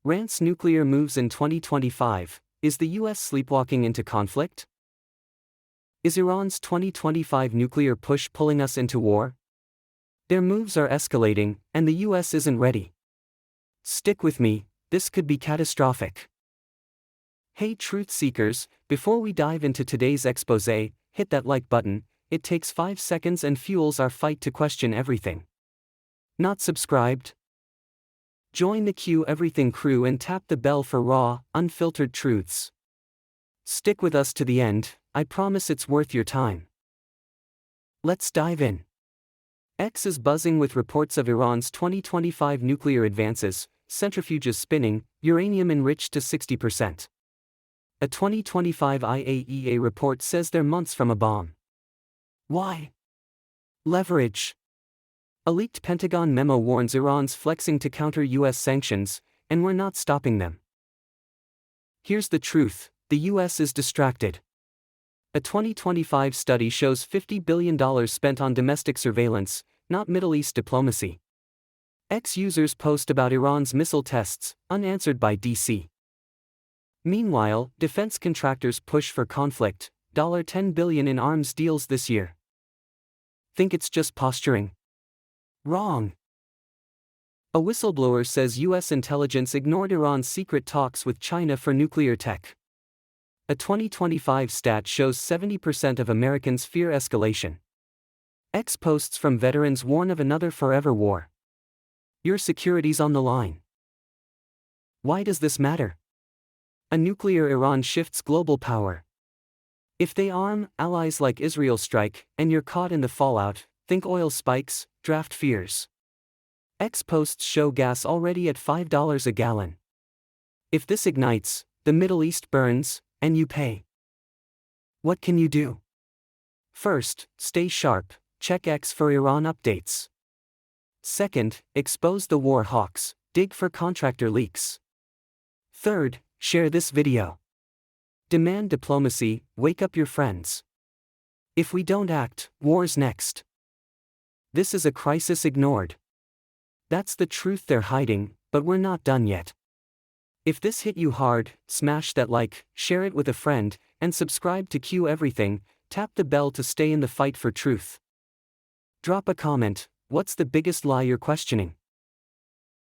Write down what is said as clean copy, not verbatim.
Rance nuclear moves in 2025. Is the US sleepwalking into conflict? Is Iran's 2025 nuclear push pulling us into war? Their moves are escalating, and the US isn't ready. Stick with me, this could be catastrophic. Hey truth seekers, before we dive into today's exposé, hit that like button. It takes 5 seconds and fuels our fight to question everything. Not subscribed? Join the Q Everything crew and tap the bell for raw, unfiltered truths. Stick with us to the end, I promise it's worth your time. Let's dive in. X is buzzing with reports of Iran's 2025 nuclear advances, centrifuges spinning, uranium enriched to 60%. A 2025 IAEA report says they're months from a bomb. Why? Leverage. A leaked Pentagon memo warns Iran's flexing to counter US sanctions, and we're not stopping them. Here's the truth, the US is distracted. A 2025 study shows $50 billion spent on domestic surveillance, not Middle East diplomacy. Ex-users post about Iran's missile tests, unanswered by DC. Meanwhile, defense contractors push for conflict, $10 billion in arms deals this year. Think it's just posturing? Wrong. A whistleblower says US intelligence ignored Iran's secret talks with China for nuclear tech. A 2025 stat shows 70% of Americans fear escalation. X posts from veterans warn of another forever war. Your security's on the line. Why does this matter? A nuclear Iran shifts global power. If they arm, allies like Israel strike, and you're caught in the fallout, think oil spikes, draft fears. X posts show gas already at $5 a gallon. If this ignites, the Middle East burns, and you pay. What can you do? First, stay sharp, check X for Iran updates. Second, expose the war hawks, dig for contractor leaks. Third, share this video. Demand diplomacy, wake up your friends. If we don't act, war's next. This is a crisis ignored. That's the truth they're hiding, but we're not done yet. If this hit you hard, smash that like, share it with a friend, and subscribe to Q Everything. Tap the bell to stay in the fight for truth. Drop a comment, what's the biggest lie you're questioning?